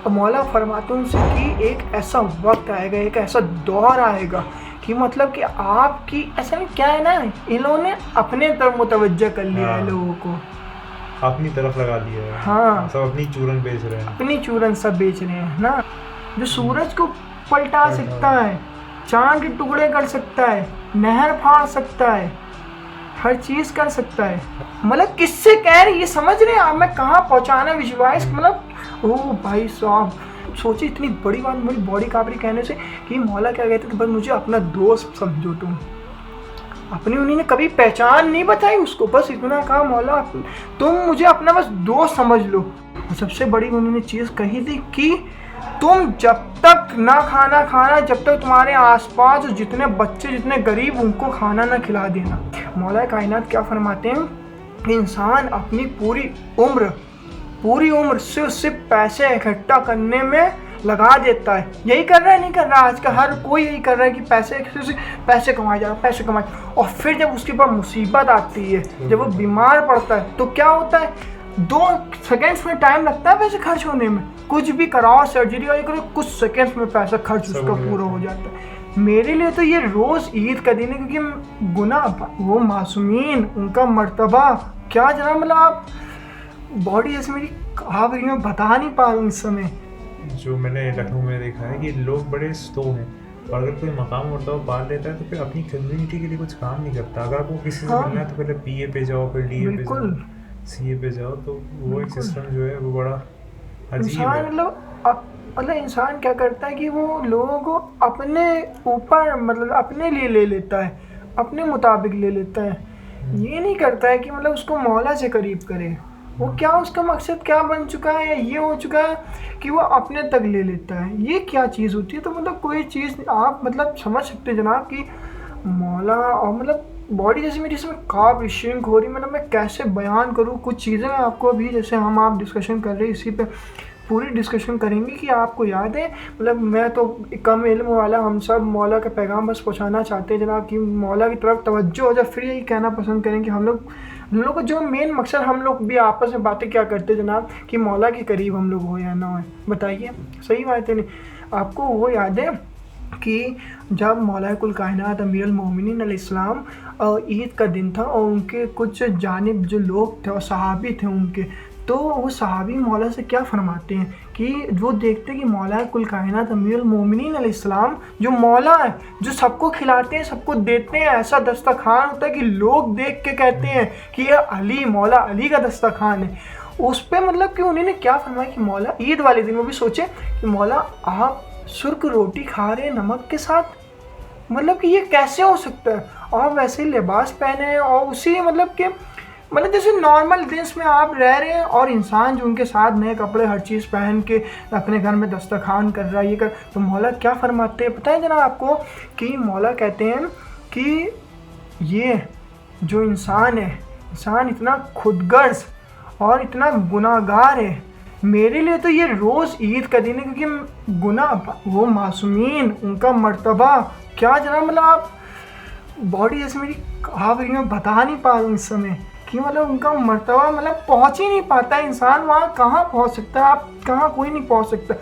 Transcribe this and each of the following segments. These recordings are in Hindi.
मौला फरमाते हैं उनसे कि एक ऐसा वक्त आएगा, एक ऐसा दौर आएगा कि मतलब कि आपकी ऐसा में क्या है ना, इन्होंने अपने तरफ मुतवज्जह कर लिया है लोगों को, अपनी तरफ लगा दिया है। हाँ, सब अपनी चूरन बेच रहे हैं, अपनी चूरन सब बेच रहे हैं ना। जो सूरज को पलटा सकता है, चांद के टुकड़े कर सकता है, नहर फाड़ सकता है, हर चीज कर सकता है। मतलब किससे कह रहे, ये समझ रहे हैं आप मैं कहाँ पहुँचाना विजुअलाइज, मतलब ओ भाई साहब सोची इतनी बड़ी बात मेरी बॉडी काबरी कहने से कि मौला क्या कहते थे, बस मुझे अपना दोस्त समझो तुम। अपनी उन्होंने कभी पहचान नहीं बताई उसको, बस इतना कहा मौला तुम मुझे अपना बस दोस्त समझ लो। और सबसे बड़ी उन्होंने चीज़ कही थी कि तुम जब तक ना खाना खाना, जब तक तुम्हारे आसपास जितने बच्चे जितने गरीब उनको खाना ना खिला देना। मौला कायनात क्या फरमाते हैं, इंसान अपनी पूरी उम्र सिर्फ पैसे इकट्ठा करने में लगा देता है। यही कर रहा है, नहीं कर रहा, आज का हर कोई यही कर रहा है कि पैसे कमाए जा रहा है, पैसे कमाए। और फिर जब उसके पास मुसीबत आती है, जब वो बीमार पड़ता है तो क्या होता है, 2 सेकेंड्स में टाइम लगता है पैसे खर्च होने में। कुछ भी कराओ, सर्जरी करो, कुछ सेकेंड्स में पैसा खर्च उसका पूरा हो जाता है। मेरे लिए तो ये रोज़ ईद का दिन है, क्योंकि गुनाह वो मासूमीन उनका मर्तबा क्या जनाब, मतलब आप बॉडी ऐसे मेरी आप मैं बता नहीं पा रहा हूँ इस समय। जो मैंने लखनऊ में देखा है कि लोग बड़े स्लो हैं, और अगर कोई मकाम मर्तबा पाल लेता है तो फिर अपनी कम्युनिटी के लिए कुछ काम नहीं करता। अगर आपको किसी से मिलना है तो पहले PA पे जाओ, फिर DA पे जाओ, CA पे जाओ। तो वो एक सिस्टम जो है वो बड़ा अजीब है। मतलब इंसान क्या करता है कि वो लोगों को अपने ऊपर मतलब अपने लिए ले लेता है, अपने मुताबिक ले लेता है। ये नहीं करता है कि मतलब उसको मौला से करीब करे। वो क्या उसका मकसद क्या बन चुका है, ये हो चुका है कि वो अपने तक ले लेता है। ये क्या चीज़ होती है। तो मतलब कोई चीज़ आप मतलब समझ सकते जनाब कि मौला और मतलब बॉडी जैसे मेरी इसमें काब श्रिंक हो रही, मतलब मैं कैसे बयान करूँ। कुछ चीज़ें मैं आपको अभी जैसे हम आप डिस्कशन कर रहे हैं इसी पे पूरी डिस्कशन करेंगे कि आपको याद है, मतलब मैं तो कम इल्म वाला, हम सब मौला का पैगाम बस पहुंचाना चाहते हैं जनाब कि मौला की तरफ तवज्जो हो जाए। फिर यही कहना पसंद करें कि हम लोग का जो मेन मकसद, हम लोग भी आपस में बातें क्या करते हैं जनाब कि मौला के करीब हम लोग हो या ना हो। बताइए सही बात है नहीं। आपको वो याद है कि जब मौला कुल कायनात अमीरुल मोमिनीन अलैहिस्सलाम ईद का दिन था और उनके कुछ जानिब जो लोग थे और सहाबी थे उनके, तो वो सहाबी मौला से क्या फरमाते हैं कि वो देखते हैं कि मौला कुल कायनात अमीरुल मोमिनीन अलैहिस्सलाम जो मौला है, जो सबको खिलाते हैं, सबको देते हैं, ऐसा दस्तरखान होता है कि लोग देख के कहते हैं कि ये अली, मौला अली का दस्तरखान है। उस पर मतलब कि उन्होंने क्या फरमाया कि मौला ईद वाले दिन वो भी सोचे कि मौला आप सुर्ख रोटी खा रहे हैं नमक के साथ, मतलब कि ये कैसे हो सकता है। और वैसे लिबास पहने हैं और उसी मतलब जैसे नॉर्मल देश में आप रह रहे हैं और इंसान जो उनके साथ नए कपड़े हर चीज़ पहन के अपने घर में दस्तरखान कर रहा है, ये कर। तो मौला क्या फरमाते हैं पता है जनाब आपको कि मौला कहते हैं कि ये जो इंसान है, इंसान इतना खुदगर्ज और इतना गुनाहगार है, मेरे लिए तो ये रोज़ ईद का दिन है, क्योंकि गुनाह वो मासूमीन उनका मर्तबा क्या जनाब, मतलब आप बॉडी जैसे मेरी आप मैं बता नहीं पा रहा हूँ इस समय कि मतलब उनका मर्तबा मतलब पहुँच ही नहीं पाता इंसान वहाँ कहाँ पहुँच सकता है। आप कहाँ, कोई नहीं पहुँच सकता।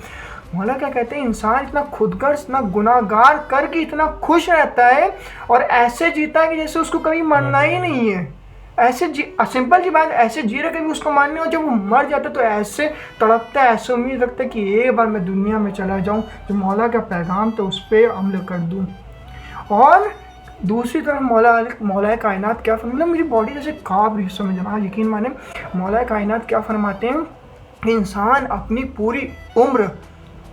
मौला क्या कहते हैं, इंसान इतना खुदगर्ज इतना गुनाहगार करके इतना खुश रहता है और ऐसे जीता है कि जैसे उसको कभी मरना ही नहीं है। ऐसे सिंपल सी बात, ऐसे जी रहा कभी उसको मारने, और जब वो मर जाता है तो ऐसे तड़पता है, ऐसे उम्मीद रखता है कि एक बार मैं दुनिया में चला जाऊँ, जो मौला का पैगाम तो उस पर अमल कर दूँ। और दूसरी तरफ मौला कायनात क्या मतलब मेरी बॉडी जैसे काब रही समय जनाब, यकीन माने मौला कायनात क्या फरमाते हैं, इंसान अपनी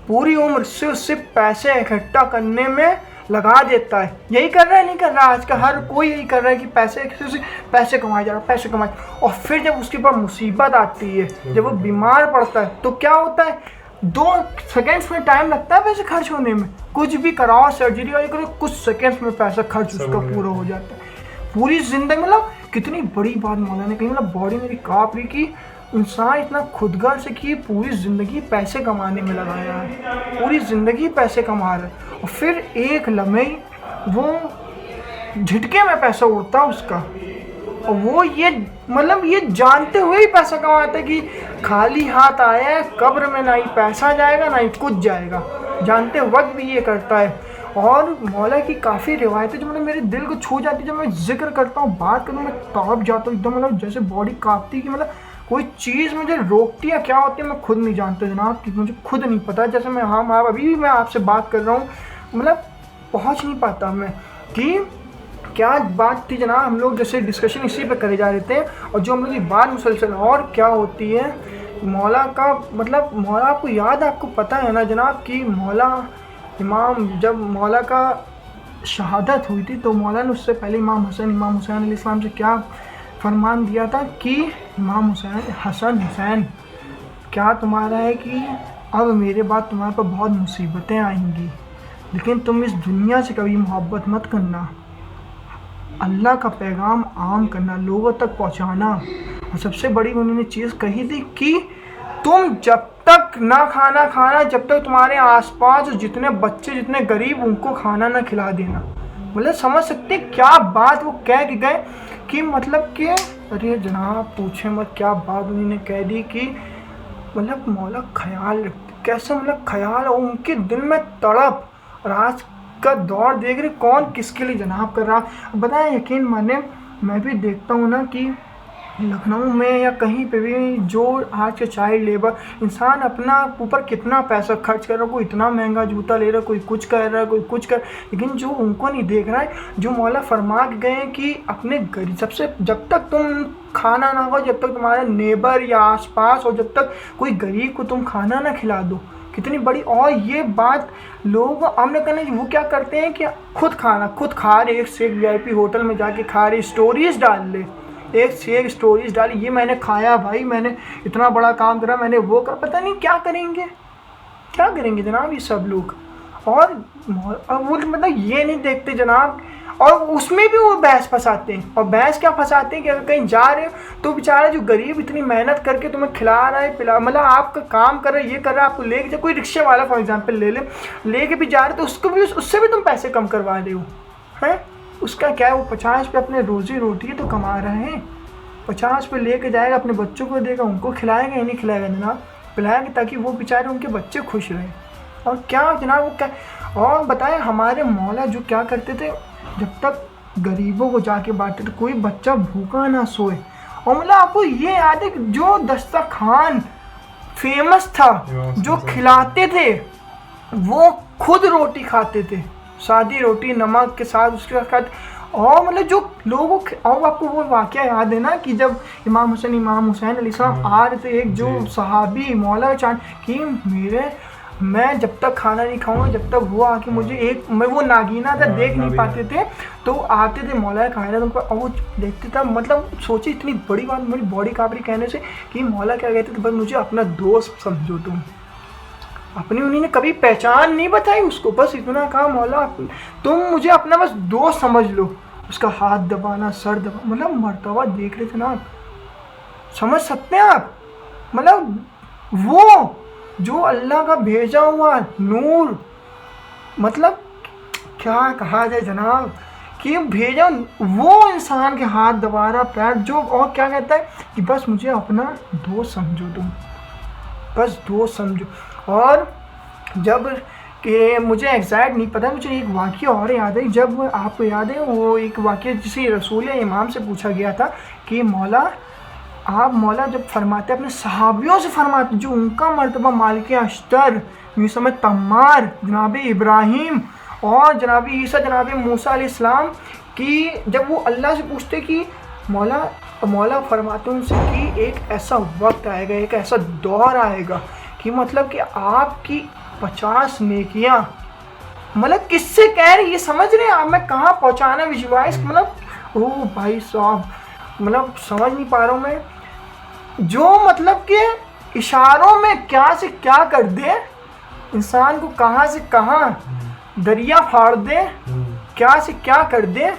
पूरी उम्र सिर्फ पैसे इकट्ठा करने में लगा देता है। यही कर रहा है, नहीं कर रहा, आज का हर कोई यही कर रहा है कि पैसे कमाए जा रहा है, पैसे कमाए। और फिर जब उसके पास मुसीबत आती है, जब वो बीमार पड़ता है तो क्या होता है, 2 सेकेंड्स में टाइम लगता है पैसे खर्च होने में। कुछ भी कराओ, सर्जरी करो, कुछ सेकेंड्स में पैसा खर्च उसका पूरा हो जाता है। पूरी जिंदगी मतलब कितनी बड़ी बात मौला ने कही, मतलब बॉडी मेरी काँप रही कि इंसान इतना खुदगर्ज से कि पूरी ज़िंदगी पैसे कमाने में लगाया है, पूरी ज़िंदगी पैसे कमा रहा है, और फिर एक लम्हे वो झटके में पैसा उड़ता उसका, और वो ये मतलब ये जानते हुए ही पैसा कमाते हैं कि खाली हाथ आया है, कब्र में ना ही पैसा जाएगा ना ही कुछ जाएगा, जानते वक्त भी ये करता है। और मौला की काफ़ी रिवायतें जो मतलब मेरे दिल को छू जाती है, जब मैं जिक्र करता हूँ, बात करूँ, मैं तड़प जाता हूँ एकदम, मतलब जैसे बॉडी कांपती है कि मतलब कोई चीज़ मुझे रोकती है, क्या होती है मैं खुद नहीं जानता जनाब, कि मुझे खुद नहीं पता। जैसे मैं आप अभी भी मैं आपसे बात कर रहा हूँ, मतलब पहुँच नहीं पाता मैं कि क्या बात थी जनाब। हम लोग जैसे डिस्कशन इसी पे करे जा रहे थे, और जो हम लोग की बात मुसलसल और क्या होती है मौला का, मतलब मौला आपको याद है, आपको पता है ना जनाब कि मौला इमाम, जब मौला का शहादत हुई थी तो मौला ने उससे पहले इमाम हुसैन अलैहिस्सलाम से क्या फरमान दिया था कि इमाम हसन हुसैन, क्या तुम्हारा है कि अब मेरे बाद तुम्हारे पर बहुत मुसीबतें आएंगी, लेकिन तुम इस दुनिया से कभी मोहब्बत मत करना, अल्लाह का पैगाम आम करना, लोगों तक पहुंचाना। और सबसे बड़ी उन्होंने चीज़ कही थी कि तुम जब तक ना खाना खाना, जब तक तुम्हारे आसपास जितने बच्चे, जितने गरीब, उनको खाना ना खिला देना। मतलब समझ सकते क्या बात वो कह के गए कि मतलब कि अरे जनाब पूछे मत क्या बात उन्होंने कह दी कि मतलब मौला ख्याल रखते, कैसे मतलब ख्याल, और उनके दिल में तड़प। और आज का दौर देख रहे कौन किसके लिए जनाब कर रहा, बताएं यकीन माने मैं भी देखता हूँ ना कि लखनऊ में या कहीं पे भी जो आज के चाइल्ड लेबर, इंसान अपना ऊपर कितना पैसा खर्च कर रहा है, कोई इतना महंगा जूता ले रहा है, कोई कुछ कर रहा है, कोई कुछ कर, लेकिन जो उनको नहीं देख रहा है, जो मौला फरमा के गए कि अपने गरीब सबसे, जब तक तुम खाना ना खाओ, जब तक तुम्हारे नेबर या आसपास, और जब तक कोई गरीब को तुम खाना ना खिला दो, कितनी बड़ी। और ये बात लोग हमने करने, वो क्या करते हैं कि खुद खा रहे, एक से एक VIP होटल में जाके खा रहे, स्टोरीज डाल ले, एक से एक स्टोरीज डाली, ये मैंने खाया भाई, मैंने इतना बड़ा काम करा, मैंने वो कर, पता नहीं क्या करेंगे जनाब ये सब लोग। और वो मतलब ये नहीं देखते जनाब, और उसमें भी वो बहस फंसाते हैं। और बहस क्या फंसाते हैं कि अगर कहीं जा रहे हो तो बेचारा जो गरीब इतनी मेहनत करके तुम्हें खिला रहा है, पिला, मतलब आपका काम कर रहा है, ये कर रहा है, आपको लेके, कोई रिक्शे वाला फॉर एग्जांपल लेके भी जा रहे, तो उसको भी उससे भी तुम पैसे कम करवा रहे हो, हैं। उसका क्या है, वो 50 पे अपने रोजी रोटी तो कमा रहे हैं, 50 पे लेके जाएगा, अपने बच्चों को देगा, उनको खिलाएगा या नहीं खिलाएगा जनाब, पिलाएगा, ताकि वो बेचारे उनके बच्चे खुश रहें। और क्या जनाब वो क्या, और बताएं हमारे मौला जो क्या करते थे, जब तक गरीबों को जाके बांटते थे, कोई बच्चा भूखा ना सोए। और मतलब आपको ये याद है कि जो दस्तरखान फेमस था, जो खिलाते थे, वो खुद रोटी खाते थे, सादी रोटी नमक के साथ उसके साथ। और मतलब जो लोगों, और आपको वो वाक़या याद है ना कि जब इमाम हुसैन अलैहिस्सलाम आ रहे थे, एक जो सहाबी मौला चांद कि मैं जब तक खाना नहीं खाऊंगा, जब तक वो आके मुझे एक, मैं वो नागीना था, देख नहीं पाते थे, तो आते थे मौला खाना उनको, और वो देखते था, मतलब सोचिए इतनी बड़ी बात, मेरी बॉडी कांप रही कहने से कि मौला क्या कहते थे, बस मुझे अपना दोस्त समझो तुम, अपनी उन्होंने कभी पहचान नहीं बताई उसको, बस इतना कहा मौला तुम मुझे अपना बस दोस्त समझ लो। उसका हाथ दबाना, सर दबा, मतलब मर्तबा देख रहे थे ना, समझ सकते हैं आप, मतलब वो जो अल्लाह का भेजा हुआ नूर, मतलब क्या कहा जाए जनाब कि भेजा वो इंसान के हाथ दबा रहा, पैर जो, और क्या कहता है कि बस मुझे अपना दोस्त समझो तुम, बस दोस्त समझो। और जब कि मुझे एग्जैक्ट नहीं पता, मुझे एक वाक़या और याद है, जब आपको याद है वो एक वाक़या जिसे रसूल इमाम से पूछा गया था कि मौला जब फरमाते अपने सहाबियों से फरमाते, जो उनका मर्तबा मालिक अश्तर, यूसुफ तम्मार, जनाब इब्राहीम और जनाब ईसा, जनाब मूसा अलैहिस्सलाम की, जब वो अल्लाह से पूछते कि मौला फरमाते उनसे कि एक ऐसा वक्त आएगा, एक ऐसा दौर आएगा कि मतलब कि आपकी 50 नेकियां, मतलब किससे कह रही, ये समझ रहे हैं आप, मैं कहाँ पहुँचाना विजुअलाइज, मतलब ओ भाई साहब, मतलब समझ नहीं पा रहा हूँ मैं, जो मतलब कि इशारों में क्या से क्या कर दे, इंसान को कहाँ से कहाँ दरिया फाड़ दे, क्या से क्या कर दे,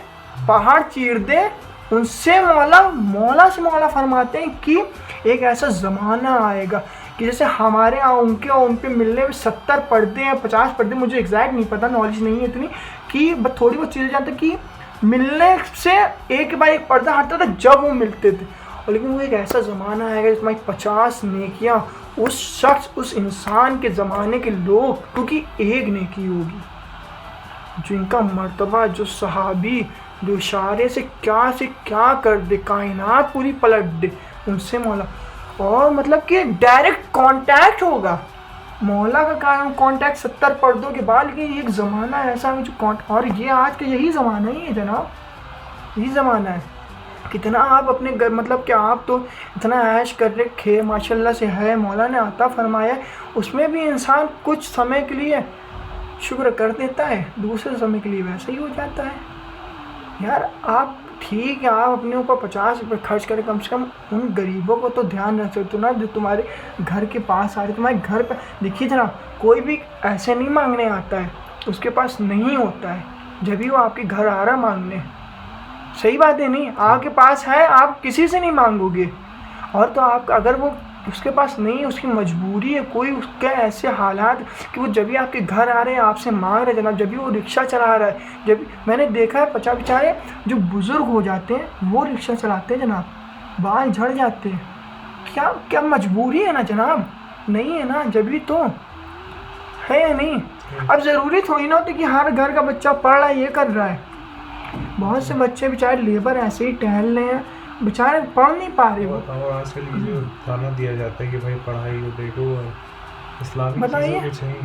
पहाड़ चीर दे, उनसे मौला से मौला फरमाते हैं कि एक ऐसा ज़माना आएगा कि जैसे हमारे यहाँ उनके और उन पे मिलने में 70 पर्दे हैं, 50 पर्दे, मुझे एग्जैक्ट नहीं पता, नॉलेज नहीं है इतनी, कि बस थोड़ी बहुत चीज़ें जानते कि मिलने से एक बार एक पर्दा हटता था जब वो मिलते थे। और लेकिन वो एक ऐसा ज़माना आएगा जिसमें 50 नेकियां उस शख्स, उस इंसान के ज़माने के लोग क्योंकि एक नेकी होगी, जिनका मर्तबा, जो सहाबी जो इशारे से क्या कर दे, कायनात पूरी पलट दे, उनसे मौला, और मतलब कि डायरेक्ट कांटेक्ट होगा मौला का। कांटेक्ट 70 पर्दों के बाद, लेकिन एक ज़माना ऐसा है जो और ये आज का यही ज़माना ही है जनाब, यही ज़माना है। कितना आप अपने घर, मतलब कि आप तो इतना ऐश कर रखे माशाल्लाह से है, मौला ने अता फरमाया, उसमें भी इंसान कुछ समय के लिए शुक्र कर देता है, दूसरे समय के लिए वैसे ही हो जाता है। यार आप ठीक है, आप अपने ऊपर 50 रुपये खर्च करें, कम से कम उन गरीबों को तो ध्यान रख सकते हो ना, जो तुम्हारे घर के पास आ रहे, तुम्हारे घर पर। देखिए जनाब, कोई भी ऐसे नहीं मांगने आता है, उसके पास नहीं होता है, जब भी वो आपके घर आ रहा मांगने। सही बात है, नहीं आपके पास है, आप किसी से नहीं मांगोगे। और तो आप अगर वो उसके पास नहीं है, उसकी मजबूरी है, कोई उसके ऐसे हालात कि वो जब भी आपके घर आ रहे हैं आपसे मांग रहे जनाब, जब भी वो रिक्शा चला रहा है, जब मैंने देखा है 50 बेचारे जो बुज़ुर्ग हो जाते हैं वो रिक्शा चलाते हैं जनाब, बाल झड़ जाते हैं। क्या क्या मजबूरी है ना जनाब, नहीं है ना, जब भी तो है या नहीं। अब ज़रूरी थोड़ी ना होती कि हर घर का बच्चा पढ़ रहा है, ये कर रहा है। बहुत से बच्चे बेचारे लेबर ऐसे ही टहल रहे हैं, बेचारे पढ़ नहीं पा रहे वो। और आजकल ये जो खाना दिया जाता है कि भाई पढ़ाई को देखो, इस्लामिक चीज़ों कुछ नहीं,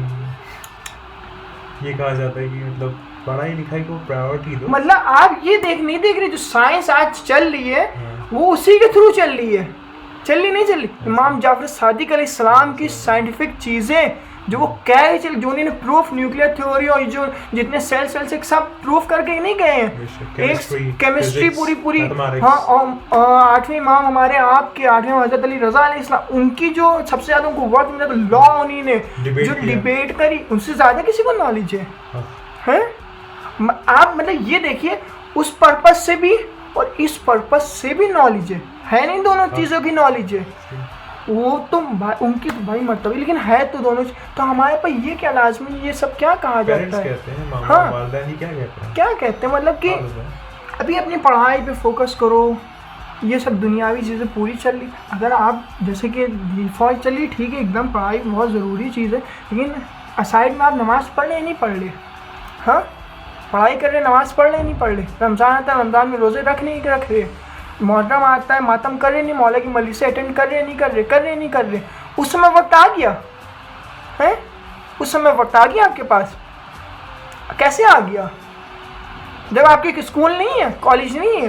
ये कहा जाता है कि मतलब पढ़ाई लिखाई को प्रायोरिटी दो। मतलब आप ये नहीं देख रहे, जो साइंस आज चल रही है वो उसी के थ्रू चल रही है, नहीं चल रही। इमाम जाफर सादिक अलैहिस्सलाम की साइंटिफिक चीज़ें जो वो कह रहे चल, जो उन्होंने प्रूफ, न्यूक्लियर थ्योरी और जो जितने सेल से सब प्रूफ करके नहीं गए हैं। एक केमिस्ट्री पूरी हाँ, और 8वें इमाम हमारे आपके 8वें हज़रत अली रज़ा अलैहिस्सलाम, उनकी जो सबसे ज़्यादा उनको वक्त मिला तो लॉ उन्हीं ने जो डिबेट करी, उनसे ज़्यादा किसी को नॉलेज है। आप मतलब ये देखिए, उस पर्पज से भी और इस पर्पज से भी नॉलेज है नहीं, दोनों चीज़ों की नॉलेज है। वो तो उनकी तो भाई मर्तबा, लेकिन है तो दोनों। तो हमारे पर ये क्या लाजमी, ये सब क्या कहा जाता है, हाँ क्या कहते हैं, मतलब कि अभी अपनी पढ़ाई पे फोकस करो, ये सब दुनियावी चीज़ें पूरी चल रही। अगर आप जैसे कि डिफ़ॉल्ट चल रही, ठीक है, एकदम पढ़ाई बहुत ज़रूरी चीज़ है, लेकिन असाइड में आप नमाज़ पढ़ रहे नहीं पढ़ रहे, हाँ पढ़ाई कर रहे, नमाज़ पढ़ रहे नहीं पढ़ रहे, रमज़ान आता है रमज़ान में रोज़े रख रहे, मुहर्रम आता है मातम कर रहे नहीं, मौला की मजलिस अटेंड कर रहे नहीं कर रहे। उस समय वक्त आ गया है, उस समय वक्त आ गया आपके पास। कैसे आ गया? जब आपके स्कूल नहीं है, कॉलेज नहीं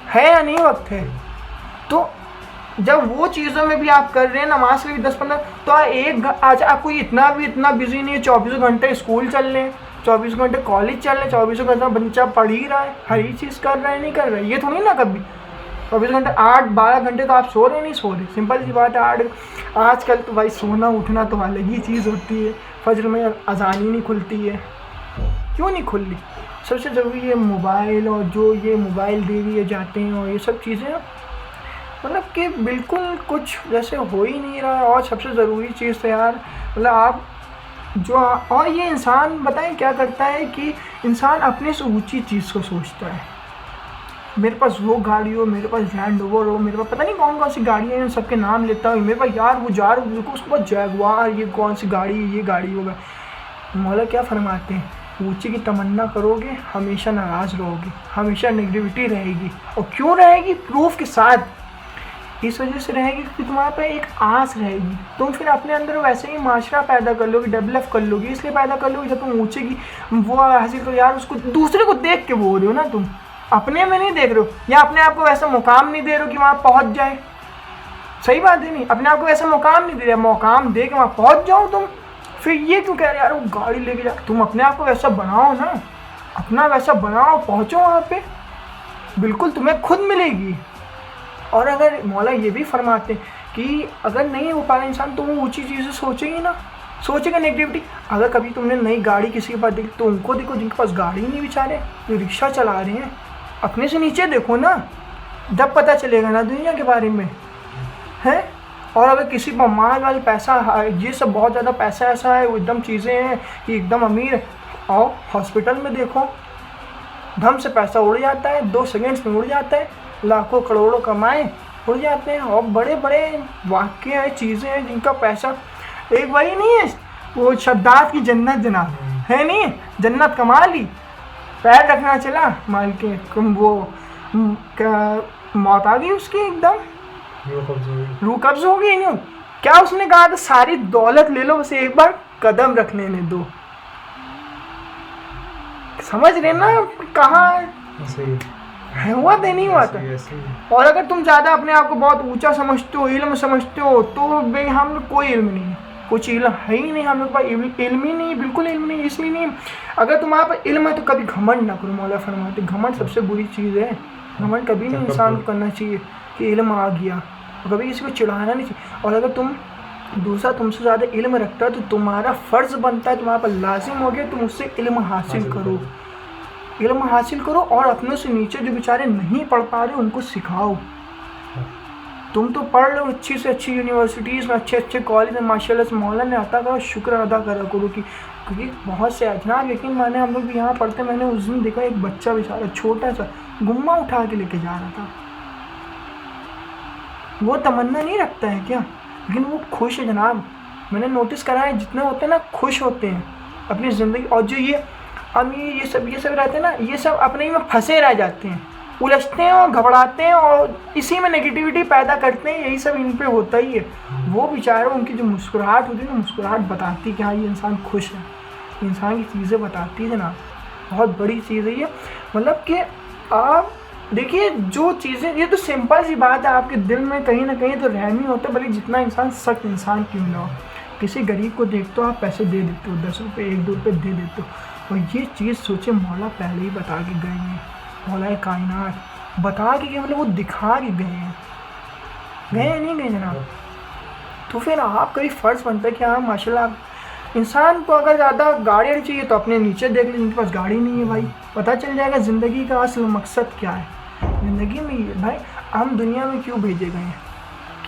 है या नहीं वक्त है। तो जब वो चीज़ों में भी आप कर रहे हैं, नमाज के भी 10-15, तो आज आपको इतना बिजी नहीं है, 24 घंटे स्कूल चल रहे हैं, 24 घंटे कॉलेज चल रहे हैं, 24 घंटे बच्चा पढ़ ही रहा है, हर ही चीज़ कर रहा है, नहीं कर रहा है, ये थोड़ी ना कभी 24 घंटे 8-12 घंटे तो आप सो रहे नहीं सो रहे, सिंपल सी बात है। आजकल तो भाई सोना उठना तो अलग ही चीज़ होती है, फजर में अजान ही नहीं खुलती है, क्यों नहीं खुल रही? सबसे ज़रूरी है मोबाइल, और जो ये मोबाइल दे दिए जाते हैं और ये सब चीज़ें, मतलब कि बिल्कुल कुछ जैसे हो ही नहीं रहा है। और सबसे ज़रूरी चीज़ तो यार, मतलब आप जो, और ये इंसान बताएं क्या करता है कि इंसान अपने से ऊंची चीज़ को सोचता है। मेरे पास वो गाड़ी हो, मेरे पास लैंड रोवर हो, मेरे पास पता नहीं कौन सी गाड़ियाँ हैं, सबके नाम लेता हूँ, मेरे पास यार वो जा रहा हूँ उसके पास जैगवार, ये कौन सी गाड़ी, ये गाड़ी होगा। मौला क्या फरमाते हैं, ऊंची की तमन्ना करोगे हमेशा नाराज़ रहोगे, हमेशा नेगेटिविटी रहेगी। और क्यों रहेगी? प्रूफ के साथ। इस वजह से रहेगी कि तुम्हारे पे एक आस रहेगी, तुम फिर अपने अंदर वैसे ही माशरा पैदा कर लोगे, डेवलप कर लोगे, इसलिए पैदा कर लोगे जब तुम ऊंचे की वो हासिल करो। यार उसको दूसरे को देख के बोल रहे हो ना, तुम अपने में नहीं देख रहे हो, या अपने आप को वैसा मुकाम नहीं दे रहे हो कि वहाँ पहुँच जाए। सही बात है, नहीं अपने आप को वैसा मुकाम नहीं दे रहे, मुकाम दे के वहाँ पहुँच जाओ तुम। फिर ये क्यों कह रहे यार वो गाड़ी लेके जा, तुम अपने आप को वैसा बनाओ ना, अपना वैसा बनाओ, पहुँचो वहाँ पे, बिल्कुल तुम्हें खुद मिलेगी। और अगर मौला ये भी फरमाते कि अगर नहीं हो पा रहा इंसान तो वो ऊंची चीज़ें सोचेगी ना, सोचेगा नेगेटिविटी। अगर कभी तुमने नई गाड़ी किसी के पास देखी तो उनको देखो जिनके पास गाड़ी नहीं, बेचारे जो रिक्शा चला रहे हैं, अपने से नीचे देखो ना, जब पता चलेगा ना दुनिया के बारे में है। और अगर किसी पर माल वाल पैसा, ये सब बहुत ज़्यादा पैसा ऐसा है, वो एकदम चीज़ें हैं कि एकदम अमीर है, और हॉस्पिटल में देखो धम से पैसा उड़ जाता है, 2 सेकेंड्स में उड़ जाता है। लाखों करोड़ों कमाए, उड़ जाते हैं। और बड़े बड़े वाक्य हैं, चीज़ें हैं जिनका पैसा, एक वही नहीं है वो शब्दात की जन्नत जनाब, है नहीं, जन्नत कमा ली, पैर रखना चला माल के वो क्या मौत आ गई उसकी, एकदम रूह कब्ज हो गई। नहीं क्या उसने कहा था, सारी दौलत ले लो बस एक बार कदम रखने ने दो। समझ रहे ना कहाँ हुआ तो नहीं हुआ था। और अगर तुम ज़्यादा अपने आप को बहुत ऊंचा समझते हो, इल्म समझते हो, तो भाई हम लोग कोई इल्म नहीं है, कुछ इल्म है ही नहीं हम लोग पास, इल्म ही नहीं, बिल्कुल इल्म नहीं। इसलिए नहीं, अगर तुम्हारे पास इल्म है तो कभी घमंड ना करो। मौला फरमाते घमंड सबसे बुरी चीज़ है। घमंड कभी नहीं इंसान को करना चाहिए कि इल्म आ गया, कभी किसी को चिढ़ाना नहीं चाहिए। और अगर तुम दूसरा तुमसे ज़्यादा इल्म रखता है तो तुम्हारा फ़र्ज़ बनता है, तुम्हारे पर लाजिम हो गया तुम उससे इल्म हासिल करो, इल्म हासिल करो। और अपनों से नीचे जो बेचारे नहीं पढ़ पा रहे उनको सिखाओ। तुम तो पढ़ लो अच्छी से अच्छी यूनिवर्सिटीज़ में, अच्छे अच्छे कॉलेज में, माशाल्लाह से मौला ने अता करो, शुक्र अदा करा करो कि क्योंकि बहुत से अजनाब, लेकिन मैंने हम लोग भी यहाँ पढ़ते, मैंने उस दिन देखा एक बच्चा बेचारा छोटा सा गुम्मा उठा के लेके जा रहा था। वो तमन्ना नहीं रखता है क्या, लेकिन वो खुश है जनाब। मैंने नोटिस करा है जितने होते हैं ना खुश होते हैं अपनी ज़िंदगी। और जो ये अमीर ये सब रहते हैं ना, ये सब अपने ही में फंसे रह जाते हैं, उलझते हैं और घबराते हैं और इसी में नेगेटिविटी पैदा करते हैं। यही सब इन पे होता ही है। वो बेचारे उनकी जो मुस्कुराहट होती है ना, मुस्कुराहट बताती है कि हाँ ये इंसान खुश है, इंसान की चीज़ें बताती है जनाब। बहुत बड़ी चीज़ है ये, मतलब कि आप देखिए जो चीज़ें, ये तो सिंपल सी बात है, आपके दिल में कहीं ना कहीं तो रहम ही होता है, भले जितना इंसान सख्त इंसान क्यों ना हो। किसी गरीब को देखते हो आप पैसे दे देते हो, 10 रुपये 1-2 रुपये दे देते हो। और ये चीज़ सोचे मौला पहले ही बता के गए हैं, मौला कायनात बता के मतलब वो दिखा के गए हैं, नहीं गए जनाब। तो फिर आपका भी फ़र्ज़ बनता है कि हाँ माशाल्लाह। इंसान को अगर ज़्यादा गाड़ी चाहिए तो अपने नीचे देख ले, जिनके पास गाड़ी नहीं है भाई, पता चल जाएगा ज़िंदगी का असल मकसद क्या है। ज़िंदगी में ये भाई हम दुनिया में क्यों भेजे गए हैं,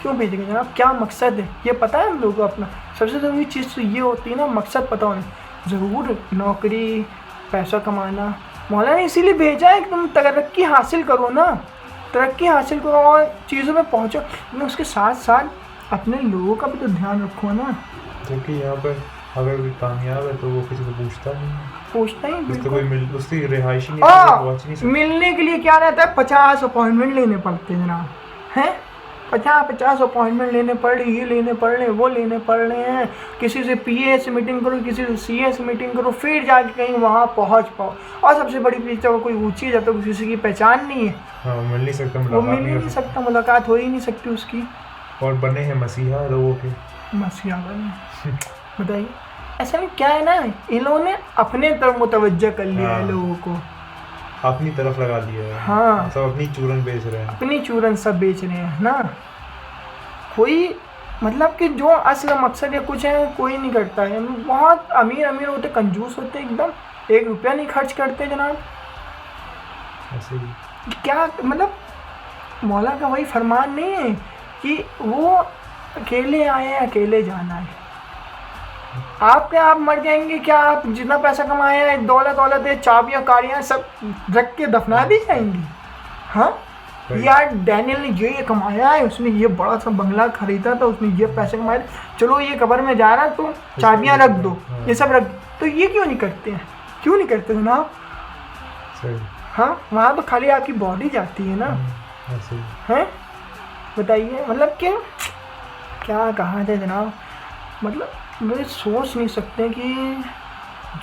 क्यों भेजे गए जनाब, क्या मकसद है ये पता है हम लोगों को अपना। सबसे ज़रूरी चीज़ तो ये होती है ना, मकसद पता होना। ज़रूर नौकरी पैसा कमाना मौला ने इसीलिए भेजा है कि तुम तरक्की हासिल करो ना, तरक्की हासिल करो और चीज़ों में पहुँचो, लेकिन उसके साथ साथ अपने लोगों का भी तो ध्यान रखो ना। क्योंकि यहाँ पर अगर कोई कामयाब है तो वो किसी को पूछता नहीं है, पूछता ही बिल्कुल, कोई उसकी रिहाइश ही नहीं, मिलने के लिए क्या रहता है 50 अपॉइंटमेंट लेने पड़ते हैं जनाब, हैं 50 अपॉइंटमेंट लेने पड़ रही, ये लेने पड़ रहे, वो लेने पड़ रहे हैं। किसी से PA से मीटिंग करो, किसी से CA से मीटिंग करो, फिर जाके कहीं वहाँ पहुँच पाओ। और सबसे बड़ी चीज़ तो कोई ऊँची जब तक किसी की पहचान नहीं है, हाँ, मिल नहीं सकता, वो मिल ही नहीं सकता, मुलाकात हो ही नहीं सकती उसकी। और बने हैं मसीहा लोगों के, मसीहा बने बताइए। ऐसा में क्या है ना, इन्होंने अपने तरफ मुतवज्जा कर लिया है लोगों को, अपनी तरफ लगा लिया है। हाँ, सब अपनी चूरन बेच रहे हैं, अपनी चूरन सब बेच रहे हैं ना। कोई मतलब कि जो असल मकसद या कुछ है कोई नहीं करता है। बहुत अमीर होते, कंजूस होते, एकदम 1 रुपया नहीं खर्च करते जनाब। ऐसे ही क्या मतलब मौला का वही फरमान नहीं है कि वो अकेले आए हैं अकेले जाना है। आप क्या आप मर जाएंगे क्या, आप जितना पैसा कमाए हैं, दौलत है, चाबियाँ कारियाँ सब रख के दफना दी जाएंगी। हाँ यार डैनियल ने ये कमाया है, उसने ये बड़ा सा बंगला खरीदा था, उसने ये पैसे कमाए, चलो ये कब्र में जा रहा है तो चाबियाँ रख दो, ये सब रख, तो ये क्यों नहीं करते हैं, क्यों नहीं करते जनाब। हाँ वहाँ तो खाली आपकी बॉडी जाती है ना, हैं बताइए। मतलब कि क्या कहा जाए जनाब, मतलब मुझे सोच नहीं सकते कि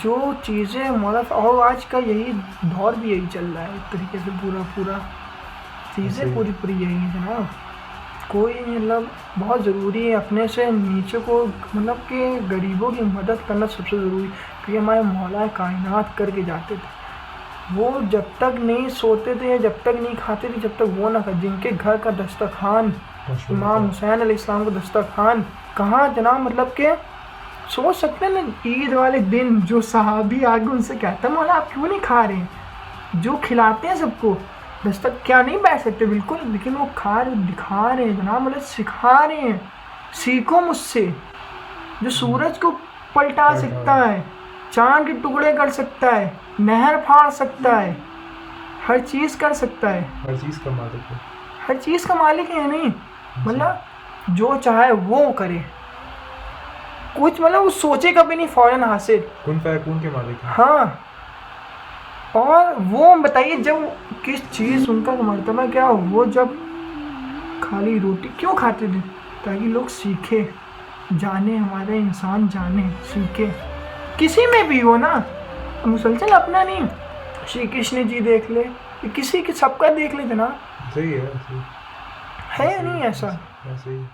जो चीज़ें मौला, और आज का यही दौर भी यही चल रहा है एक तरीके से, पूरा चीज़ें पूरी यही है जनाब। कोई मतलब बहुत ज़रूरी है अपने से नीचे को, मतलब कि गरीबों की मदद करना सबसे ज़रूरी, क्योंकि हमारे मौला कायनात करके जाते थे। वो जब तक नहीं सोते थे, जब तक नहीं खाते थे, जब तक वो ना कर, जिनके घर का दस्तरखान इमाम हुसैन अलैहिस्सलाम का दस्तरखान कहाँ जनाब, मतलब कि सोच सकते हैं ना, ईद वाले दिन जो सहाबी आगे उनसे कहता है मौला आप क्यों नहीं खा रहे हैं, जो खिलाते हैं सबको, दस्तक क्या नहीं बैठ सकते बिल्कुल, लेकिन वो खा रहे, दिखा रहे हैं जनाब, मतलब सिखा रहे हैं, सीखो मुझसे। जो सूरज को पलटा सकता है, चांद के टुकड़े कर सकता है, नहर फाड़ सकता है, हर चीज़ कर सकता है, हर चीज़ का मालिक है। हर चीज़ का मालिक है नहीं, मतलब जो चाहे वो करे, कुछ मतलब वो सोचे कभी नहीं, फौरन हासिल। कुन फयकून के मालिक है। हाँ, और वो बताइए जब किस चीज़ उनका मर्तबा क्या, वो जब खाली रोटी क्यों खाते थे, ताकि लोग सीखे, जाने, हमारे इंसान जाने सीखे, किसी में भी हो ना, मुसलसल अपना नहीं, श्री कृष्ण जी देख ले, किसी के सबका देख लेते ना, सही है, सही है नहीं ऐसा। ऐसे ही।